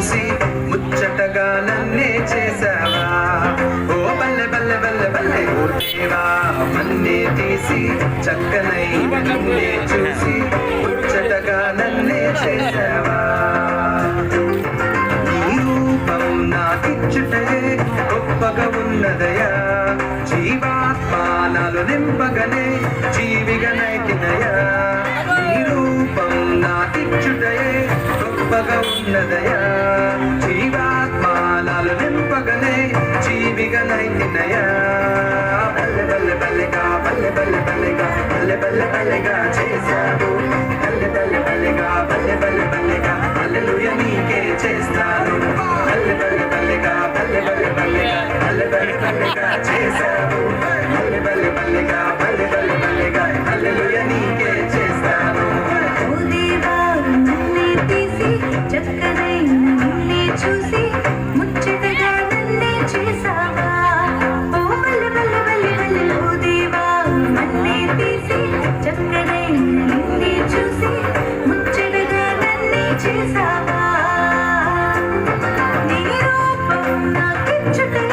చూసి ముచ్చటగా నన్నే చేసావా ఓ బల్లె బల్లె బల్లె బల్లె ఓ దేవా మన్నే తీసి చక్కనైన నిన్నే చూసి ముచ్చటగా నన్నే చేసావా నీ రూపం నాకిచ్చుటే గొప్పగా ఉన్నదయా జీవాత్మానాలు నింపగనే జీవిగనైతినయా నీ రూపం నాకిచ్చుటయే గొప్పగా ఉన్నదయా జీవాత్మానాలు నింపగనే జీవిగనైతినయా బల్లె బల్లె బల్లెగా బల్లె బల్లె బల్లెగా బల్లె బల్లె బల్లెగా చేశావు బల్లె బల్లె బల్లెగా బల్లె బల్లె బల్లెగా హల్లెలూయా నీకే చేస్తాను బల్లె బల్లె బల్లెగా బల్లె బల్లె బల్లెగా బల్లె బల్లె బల్లెగా చేశావు బల్లె బల్లె బల్లెగా బల్లె బల్లె బల్లెగా హల్లెలూయా నీకే చేస్తాను ఓ దేవా నన్నే తీసి చక్కనైన నిన్నే చూసి ముచ్చటగా నన్నే చేసావా ఓ బల్లె బల్లె బల్లె బల్లె ఓ దేవా నన్నే తీసి చక్కనైన నిన్నే చూసి ముచ్చటగా నన్నే చేసావా నీ రూపం నాకిచ్చుటే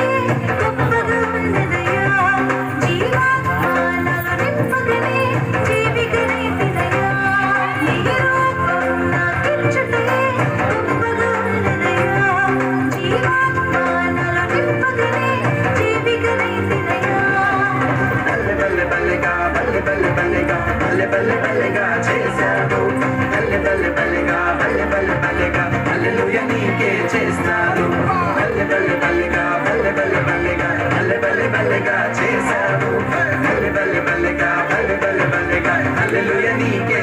గొప్పగా ఉన్నదయా జీవాత్మానాలు నింపగనే జీవిగనైతినయా నీ రూపం నాకిచ్చుటే గొప్పగా ఉన్నదయా జీవాత్మానాలు నింపగనే జీవిగనైతినయా బల్లె బల్లె బల్లెగా బల్లె బల్లె బల్లెగా బల్లె బల్లె బల్లెగా చేశావు బల్లె బల్లె బల్లెగా బల్లె బల్లె బల్లెగా హల్లెలూయా నీకే చేస్తాను బల్లె బల్లె బల్లెగా బల్లె బల్లె బల్లెగా బల్లె బల్లె బల్లెగా చేశావు బల్లె బల్లె బల్లెగా బల్లె బల్లె బల్లెగా హల్లెలూయా నీకే